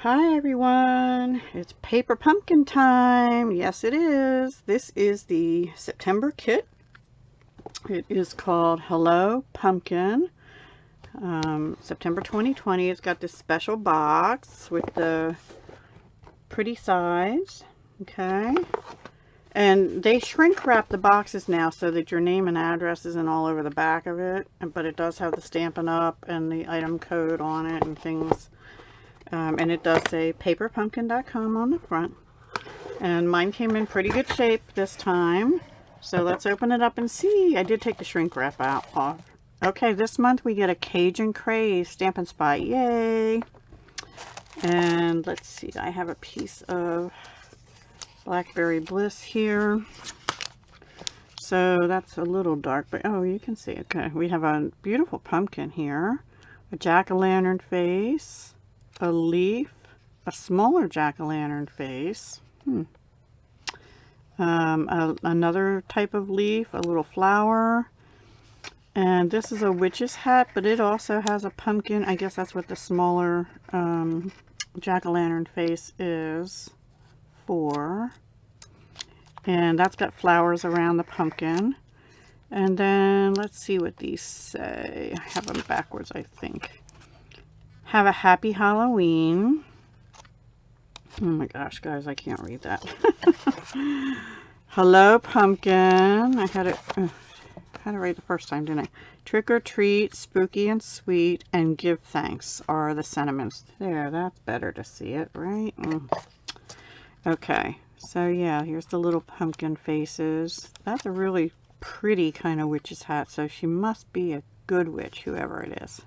Hi everyone, it's paper pumpkin time. Yes it is. This is the September kit. It is called Hello Pumpkin. September 2020. It's got this special box with the pretty size. Okay. And they shrink wrap the boxes now so that your name and address isn't all over the back of it. But it does have the Stampin' Up and the item code on it and things. And it does say paperpumpkin.com on the front. And mine came in pretty good shape this time. So let's open it up and see. I did take the shrink wrap out off. Okay, this month we get a Cajun Craze Stampin' Spot. Yay! And let's see, I have a piece of Blackberry Bliss here. So that's a little dark, but oh, you can see. Okay, we have a beautiful pumpkin here. A jack-o'-lantern face. A leaf, a smaller jack-o'-lantern face, another type of leaf, a little flower, and this is a witch's hat, but it also has a pumpkin. I guess that's what the smaller jack-o'-lantern face is for, and that's got flowers around the pumpkin. And then let's see what these say. I have them backwards, I think. Have a happy Halloween. Oh my gosh, guys, I can't read that. Hello, pumpkin. I had it right the first time, didn't I? Trick or treat, spooky and sweet, and give thanks are the sentiments. There, that's better to see it, right? Okay, so yeah, here's the little pumpkin faces. That's a really pretty kind of witch's hat, so she must be a good witch, whoever it is.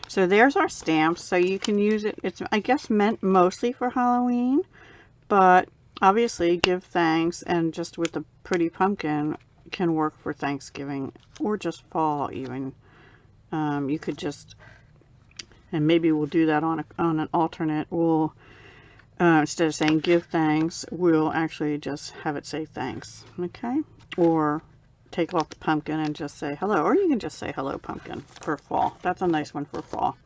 So there's our stamps. So you can use it. It's, I guess, meant mostly for Halloween, but obviously give thanks and just with the pretty pumpkin can work for Thanksgiving or just fall even. You could just, and maybe we'll do that on an alternate. We'll instead of saying give thanks, we'll actually just have it say thanks. Okay, or take off the pumpkin and just say hello, or you can just say hello pumpkin for fall. That's a nice one for fall.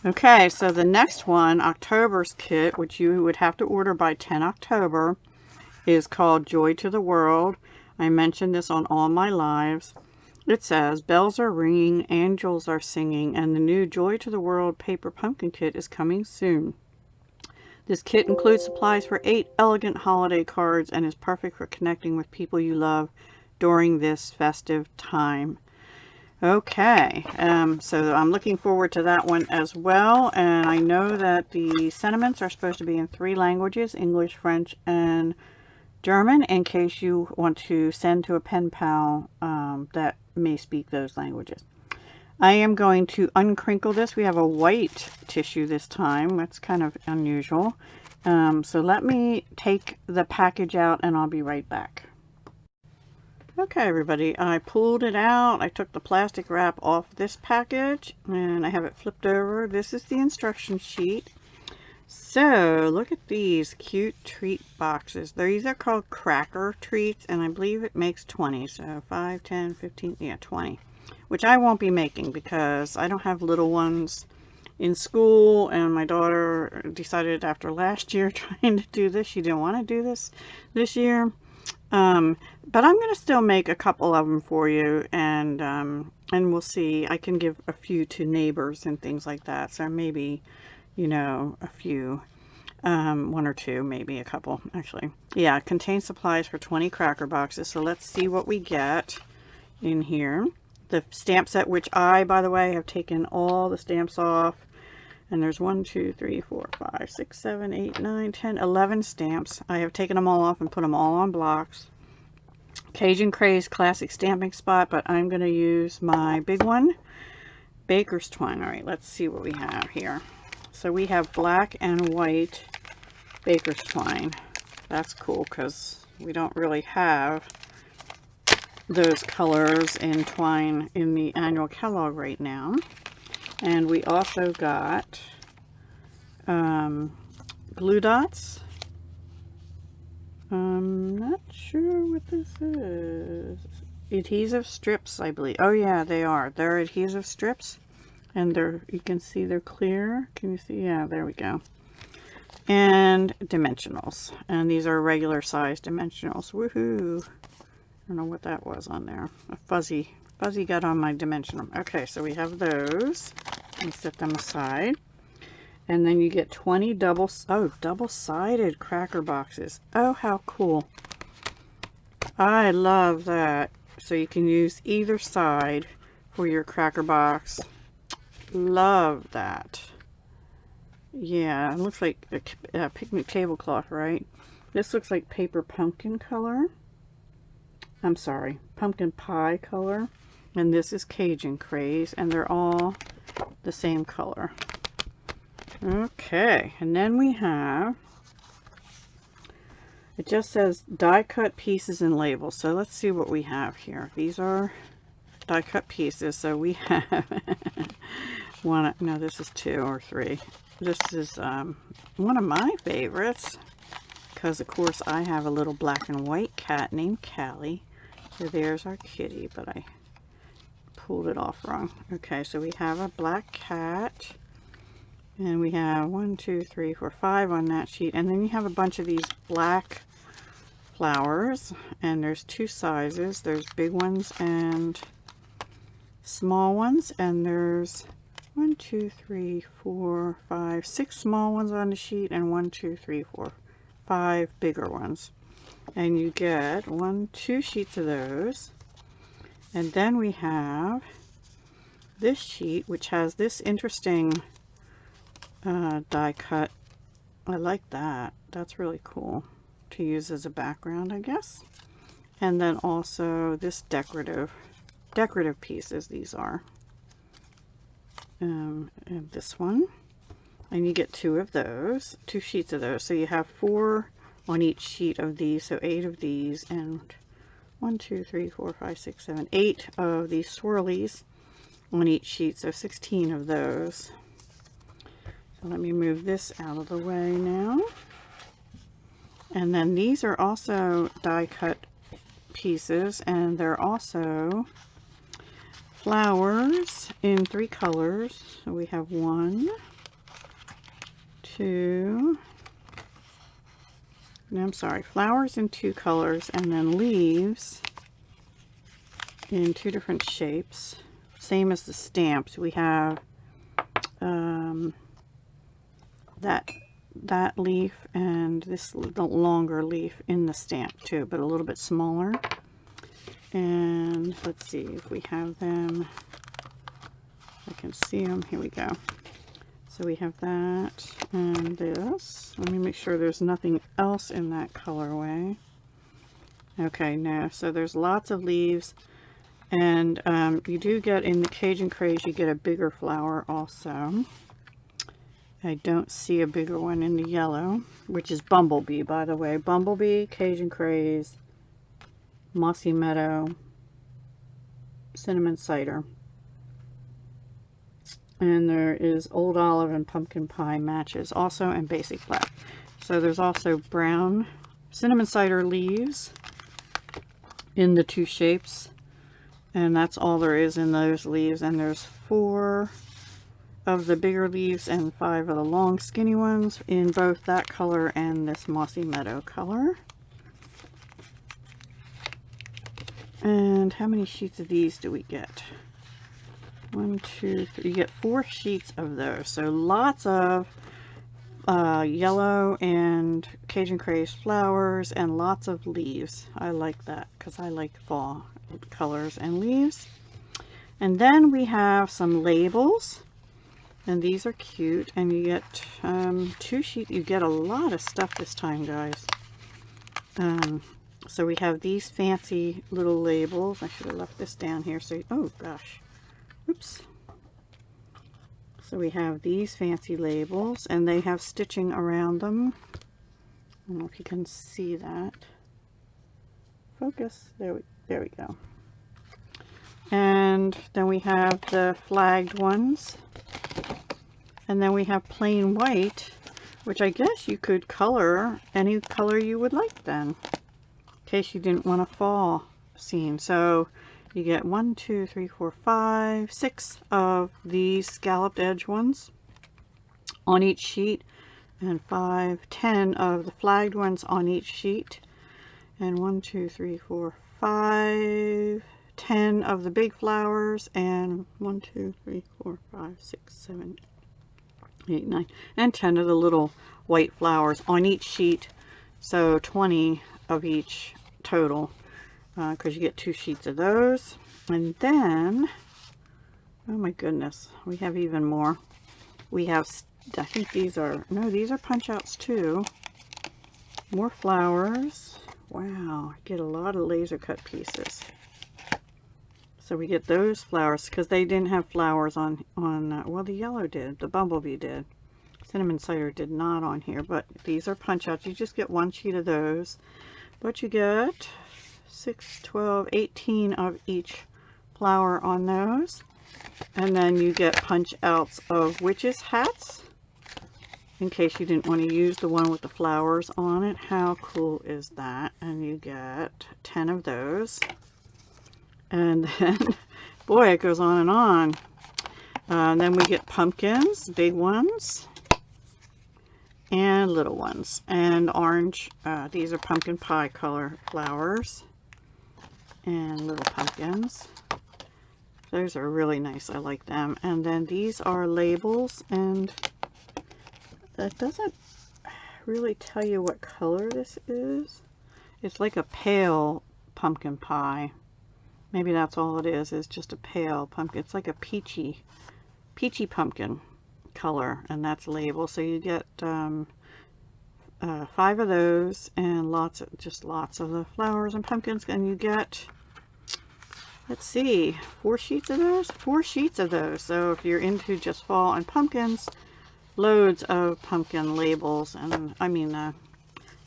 Okay, so the next one, October's kit, which you would have to order by 10 October, is called Joy to the World. I mentioned this on all my lives. It says, bells are ringing, angels are singing, and the new Joy to the World paper pumpkin kit is coming soon. This kit includes supplies for 8 elegant holiday cards and is perfect for connecting with people you love during this festive time. Okay, so I'm looking forward to that one as well, and I know that the sentiments are supposed to be in 3 languages, English, French, and German, in case you want to send to a pen pal that may speak those languages. I am going to uncrinkle this. We have a white tissue this time. That's kind of unusual. So let me take the package out and I'll be right back. Okay, everybody, I pulled it out. I took the plastic wrap off this package and I have it flipped over. This is the instruction sheet. So look at these cute treat boxes. These are called cracker treats, and I believe it makes 20. So 5, 10, 15, yeah, 20, which I won't be making because I don't have little ones in school, and my daughter decided after last year trying to do this, she didn't want to do this year. But I'm going to still make a couple of them for you, and we'll see. I can give a few to neighbors and things like that. So maybe, you know, a few, 1 or 2, maybe a couple, actually. Yeah, it contains supplies for 20 cracker boxes. So let's see what we get in here. The stamp set, which I, by the way, have taken all the stamps off. And there's 1, 2, 3, 4, 5, 6, 7, 8, 9, 10, 11 stamps. I have taken them all off and put them all on blocks. Cajun Craze Classic Stamping Spot, but I'm going to use my big one, Baker's Twine. All right, let's see what we have here. So we have black and white Baker's Twine. That's cool because we don't really have those colors in twine in the annual catalog right now. And we also got glue dots. I'm not sure what this is. Adhesive strips, I believe. Oh yeah, they are. They're adhesive strips. And you can see they're clear. Can you see? Yeah, there we go. And dimensionals. And these are regular size dimensionals. Woohoo! I don't know what that was on there. A fuzzy got on my dimensional. Okay, so we have those. And set them aside. And then you get 20 double-sided cracker boxes. Oh, how cool. I love that. So you can use either side for your cracker box. Love that. Yeah, it looks like a picnic tablecloth, right? This looks like paper pumpkin color. I'm sorry, pumpkin pie color. And this is Cajun Craze, and they're all the same color. Okay, and then we have, it just says die cut pieces and labels. So let's see what we have here. These are die cut pieces. So we have one, no, this is 2 or 3. This is one of my favorites because of course I have a little black and white cat named Callie. So there's our kitty, but I pulled it off wrong. Okay, so we have a black cat. And we have 1, 2, 3, 4, 5 on that sheet. And then you have a bunch of these black flowers. And there's 2 sizes. There's big ones and small ones. And there's 1, 2, 3, 4, 5, 6 small ones on the sheet. And 1, 2, 3, 4, 5 bigger ones. And you get 2 sheets of those. And then we have this sheet, which has this interesting die cut. I like that. That's really cool to use as a background, I guess. And then also this decorative pieces. These are and this one, and you get 2 of those, 2 sheets of those. So you have 4 on each sheet of these, so 8 of these, and 1, 2, 3, 4, 5, 6, 7, 8 of these swirlies on each sheet, so 16 of those. Let me move this out of the way now. And then these are also die cut pieces, and they're also flowers in 3 colors. So we have 1, 2, no, I'm sorry, flowers in 2 colors, and then leaves in 2 different shapes. Same as the stamps. We have that leaf and the longer leaf in the stamp too, but a little bit smaller. And let's see if we have them. I can see them. Here we go. So we have that and this. Let me make sure there's nothing else in that colorway. Okay, no. So there's lots of leaves, and you do get in the Cajun Craze, you get a bigger flower also. I don't see a bigger one in the yellow, which is Bumblebee, by the way. Bumblebee, Cajun Craze, Mossy Meadow, Cinnamon Cider. And there is Old Olive and Pumpkin Pie matches also, and Basic Black. So there's also brown Cinnamon Cider leaves in the 2 shapes. And that's all there is in those leaves. And there's 4 of the bigger leaves and 5 of the long skinny ones in both that color and this Mossy Meadow color. And how many sheets of these do we get? 1, 2, 3. You get 4 sheets of those. So lots of yellow and Cajun Craze flowers and lots of leaves. I like that because I like fall colors and leaves. And then we have some labels. And these are cute, and you get 2 sheets. You get a lot of stuff this time, guys. So we have these fancy little labels. I should have left this down here. So, oh gosh, oops. So we have these fancy labels, and they have stitching around them. I don't know if you can see that. Focus. There we go. And then we have the flagged ones. And then we have plain white, which I guess you could color any color you would like then, in case you didn't want a fall scene. So You get 1, 2, 3, 4, 5, 6 of these scalloped edge ones on each sheet, and 5, 10 of the flagged ones on each sheet, and 1, 2, 3, 4, 5, 10 of the big flowers, and 1, 2, 3, 4, 5, 6, 7, 8, 9, and 10 of the little white flowers on each sheet. So 20 of each total, because you get 2 sheets of those. And then, oh my goodness, we have even more. We have, I think these are, no, these are punch outs too. More flowers. Wow, I get a lot of laser cut pieces. So we get those flowers because they didn't have flowers on well, the yellow did, the bumblebee did. Cinnamon cider did not on here, but these are punch outs. You just get 1 sheet of those, but you get 6, 12, 18 of each flower on those. And then you get punch outs of witches' hats, in case you didn't want to use the one with the flowers on it. How cool is that? And you get 10 of those. And then, boy, it goes on and on. And then we get pumpkins, big ones, and little ones. And orange, these are pumpkin pie color flowers. And little pumpkins. Those are really nice. I like them. And then these are labels, and that doesn't really tell you what color this is. It's like a pale pumpkin pie. Maybe that's all it is just a pale pumpkin. It's like a peachy pumpkin color, and that's labeled. So you get 5 of those, and lots of the flowers and pumpkins, and you get, let's see, 4 sheets of those? 4 sheets of those. So if you're into just fall and pumpkins, loads of pumpkin labels, and I mean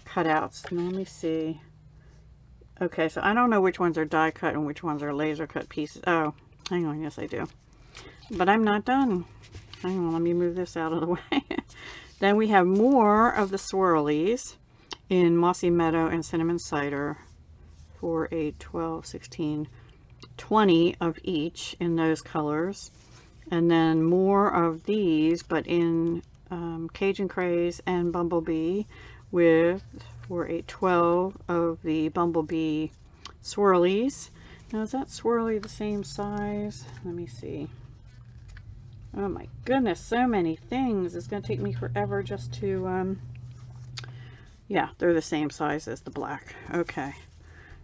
cutouts. Now, let me see. Okay, so I don't know which ones are die cut and which ones are laser cut pieces. Oh, hang on, yes I do. But I'm not done. Hang on, let me move this out of the way. Then we have more of the swirlies in Mossy Meadow and Cinnamon Cider. 4, 8, 12, 16, 20 of each in those colors. And then more of these, but in Cajun Craze and Bumblebee, with 4, 8, 12 of the Bumblebee swirlies. Now, is that swirly the same size? Let me see. Oh my goodness, so many things. It's going to take me forever just to, yeah, they're the same size as the black. Okay.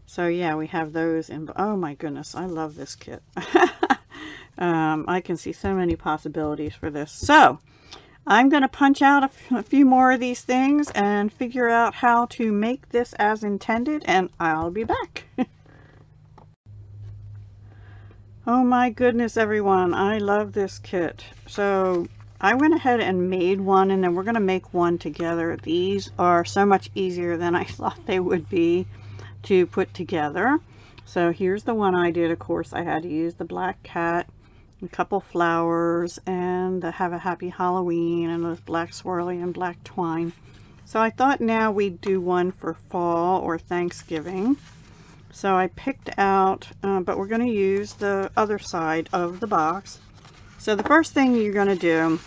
So yeah, we have those in, oh my goodness, I love this kit. I can see so many possibilities for this. So I'm going to punch out a few more of these things and figure out how to make this as intended, and I'll be back. Oh my goodness, everyone, I love this kit. So I went ahead and made one, and then we're going to make one together. These are so much easier than I thought they would be to put together. So here's the one I did. Of course, I had to use the black cat, a couple flowers, and have a happy Halloween, and those black swirly and black twine. So I thought now we'd do one for fall or Thanksgiving. So I picked out, but we're going to use the other side of the box. So the first thing you're going to do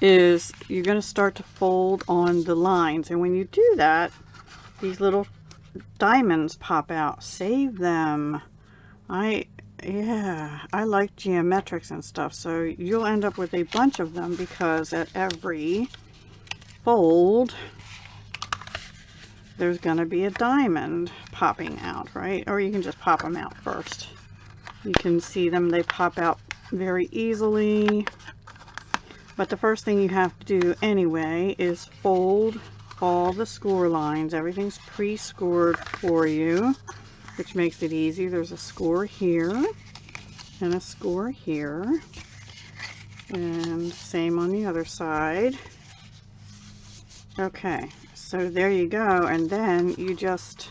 is you're going to start to fold on the lines. And when you do that, these little diamonds pop out. Save them. Yeah, I like geometrics and stuff, so you'll end up with a bunch of them, because at every fold there's going to be a diamond popping out, right? Or you can just pop them out first. You can see them, they pop out very easily. But the first thing you have to do anyway is fold all the score lines. Everything's pre-scored for you, which makes it easy. There's a score here and a score here, and same on the other side. Okay, so there you go, and then you just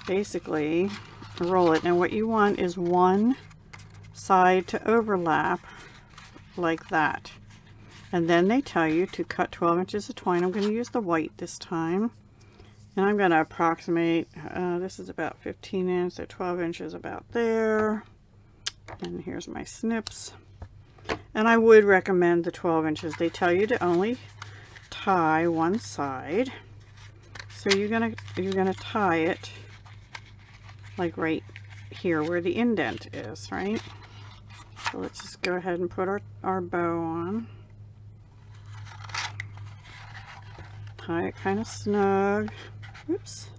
basically roll it. And what you want is one side to overlap like that. And then they tell you to cut 12 inches of twine. I'm going to use the white this time. And I'm going to approximate, this is about 15 inches, so 12 inches about there. And here's my snips. And I would recommend the 12 inches. They tell you to only tie one side. So you're gonna tie it like right here where the indent is, right? So let's just go ahead and put our bow on. Tie it kind of snug. Oops.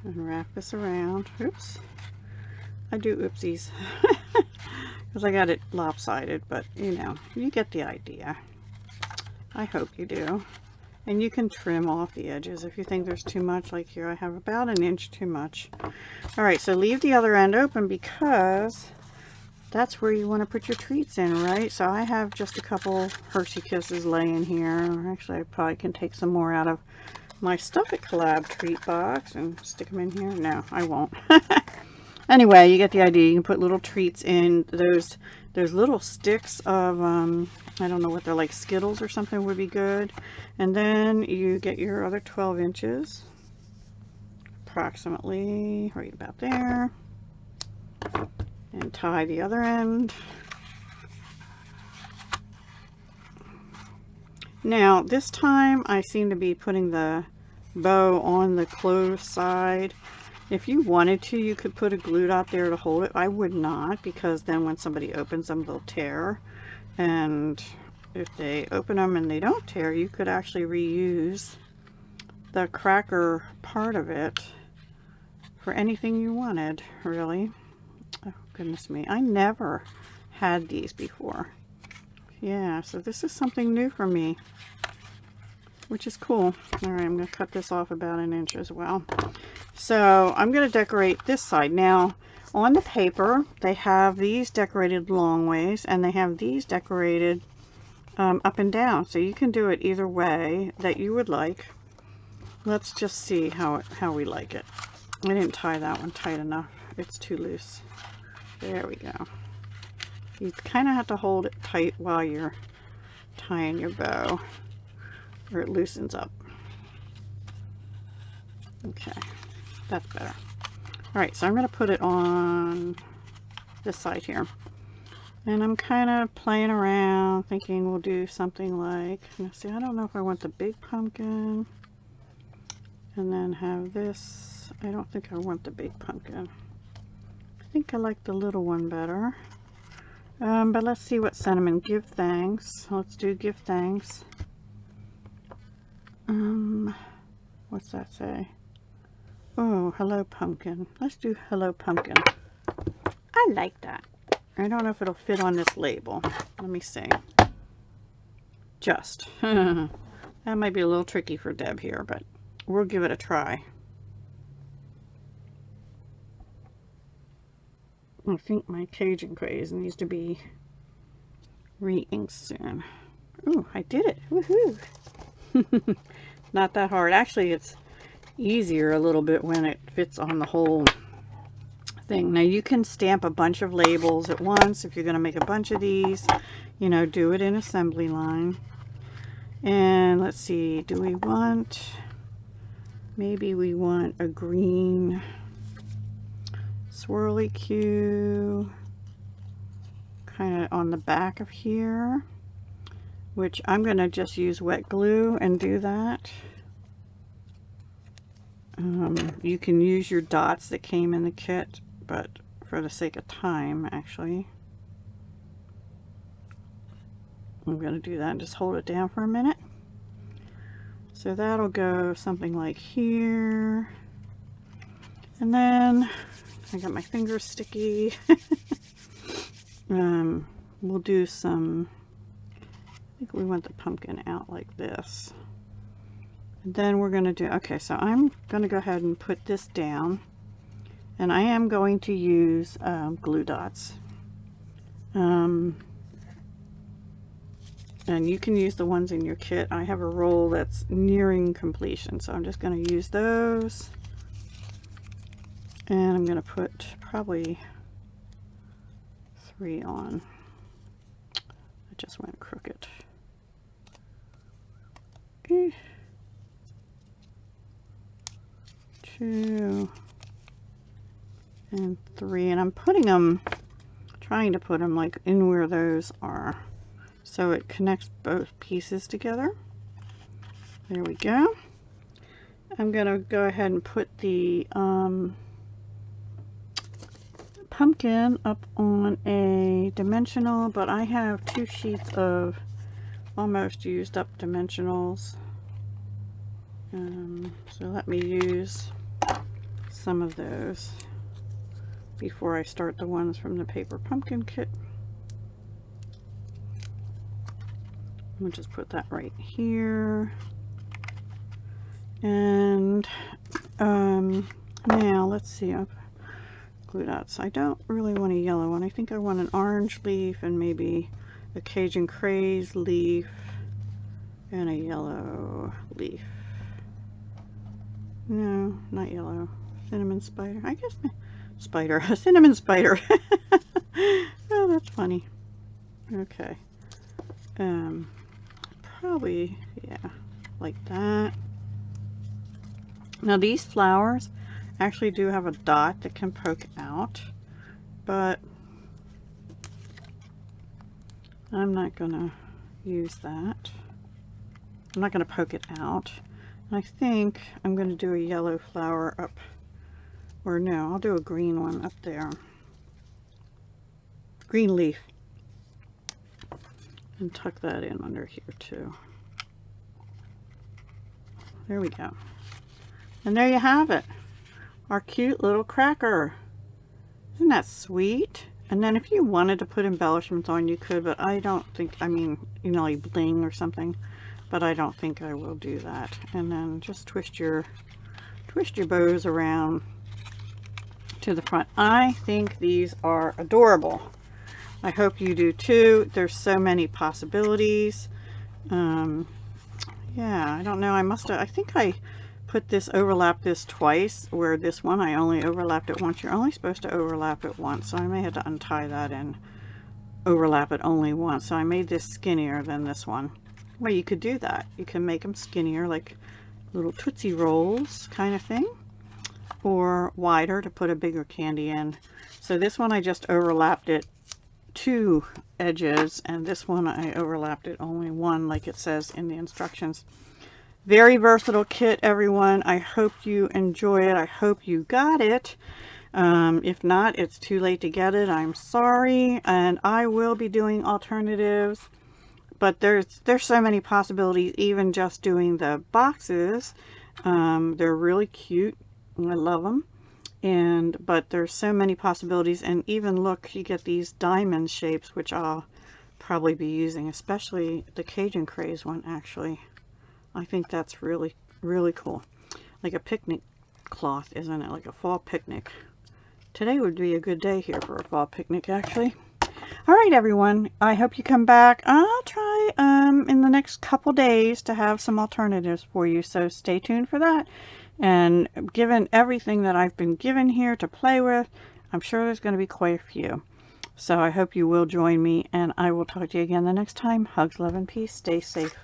And wrap this around. Oops. I do oopsies. Because I got it lopsided, but you know, you get the idea. I hope you do. And you can trim off the edges if you think there's too much. Like here, I have about an inch too much. Alright, so leave the other end open because that's where you want to put your treats in, right? So I have just a couple Hershey Kisses laying here. Actually, I probably can take some more out of my Stuff It collab treat box and stick them in here. No, I won't. Anyway, you get the idea. You can put little treats in those little sticks of, I don't know what they're like, Skittles or something would be good. And then you get your other 12 inches, approximately right about there, and tie the other end. Now, this time I seem to be putting the bow on the closed side. If you wanted to, you could put a glue dot there to hold it. I would not, because then when somebody opens them, they'll tear. And if they open them and they don't tear, you could actually reuse the cracker part of it for anything you wanted, really. Oh, goodness me. I never had these before. Yeah, so this is something new for me, which is cool. All right, I'm going to cut this off about an inch as well. So I'm going to decorate this side. Now, on the paper, they have these decorated long ways, and they have these decorated up and down. So you can do it either way that you would like. Let's just see how we like it. I didn't tie that one tight enough. It's too loose. There we go. You kind of have to hold it tight while you're tying your bow, or it loosens up. Okay, that's better. All right, so I'm going to put it on this side here. And I'm kind of playing around, thinking we'll do something like, let's see, I don't know if I want the big pumpkin and then have this. I don't think I want the big pumpkin. I think I like the little one better. But let's see what sentiment. Give thanks. Let's do give thanks. What's that say? Oh, hello pumpkin. Let's do hello pumpkin. I like that. I don't know if it'll fit on this label. Let me see. Just. That might be a little tricky for Deb here, but we'll give it a try. I think my Cajun craze needs to be re-inked soon. Ooh, I did it. Woohoo! Not that hard. Actually, it's easier a little bit when it fits on the whole thing. Now, you can stamp a bunch of labels at once. If you're going to make a bunch of these, you know, do it in assembly line. And let's see, do we want, maybe we want a green swirly Q kind of on the back of here, which I'm going to just use wet glue and do that. You can use your dots that came in the kit, but for the sake of time, actually, I'm going to do that and just hold it down for a minute. So that'll go something like here. And then I got my fingers sticky. We'll do some, I think we want the pumpkin out like this. And then we're going to do, okay, so I'm going to go ahead and put this down. And I am going to use glue dots. And you can use the ones in your kit. I have a roll that's nearing completion, so I'm just going to use those. And I'm going to put probably 3 on. It just went crooked. 2 and 3, and I'm putting them, trying to put them like in where those are, so it connects both pieces together. There we go. I'm gonna go ahead and put the pumpkin up on a dimensional, but I have 2 sheets of almost used up dimensionals. So let me use some of those before I start the ones from the paper pumpkin kit. We'll just put that right here. And now let's see, I've glued out, so I don't really want a yellow one. I think I want an orange leaf and maybe a Cajun craze leaf and a yellow leaf. No, not yellow. Cinnamon spider. I guess spider. Cinnamon spider. Oh, that's funny. Okay. Probably, yeah, like that. Now these flowers actually do have a dot that can poke out, but I'm not gonna use that. I'm not gonna poke it out. I think I'm going to do a yellow flower up, or no, I'll do a green one up there. Green leaf. And tuck that in under here too. There we go. And there you have it. Our cute little cracker. Isn't that sweet? And then if you wanted to put embellishments on, you could, but I don't think, I mean, you know, like bling or something. But I don't think I will do that. And then just twist your bows around to the front. I think these are adorable. I hope you do too. There's so many possibilities. Yeah, I don't know. I think I put this, overlap this twice, where this one I only overlapped it once. You're only supposed to overlap it once, so I may have to untie that and overlap it only once. So I made this skinnier than this one. Well, you could do that. You can make them skinnier, like little Tootsie Rolls kind of thing, or wider to put a bigger candy in. So this one I just overlapped it 2 edges, and this one I overlapped it only 1, like it says in the instructions. Very versatile kit, everyone. I hope you enjoy it. I hope you got it. If not, it's too late to get it. I'm sorry, and I will be doing alternatives. But there's so many possibilities, even just doing the boxes. They're really cute. I love them. But there's so many possibilities. And even look, you get these diamond shapes, which I'll probably be using, especially the Cajun craze one, actually. I think that's really, really cool. Like a picnic cloth, isn't it? Like a fall picnic. Today would be a good day here for a fall picnic, actually. All right, everyone, I hope you come back. I'll try in the next couple days to have some alternatives for you, so stay tuned for that. And given everything that I've been given here to play with, I'm sure there's going to be quite a few. So I hope you will join me, and I will talk to you again the next time. Hugs, love, and peace. Stay safe.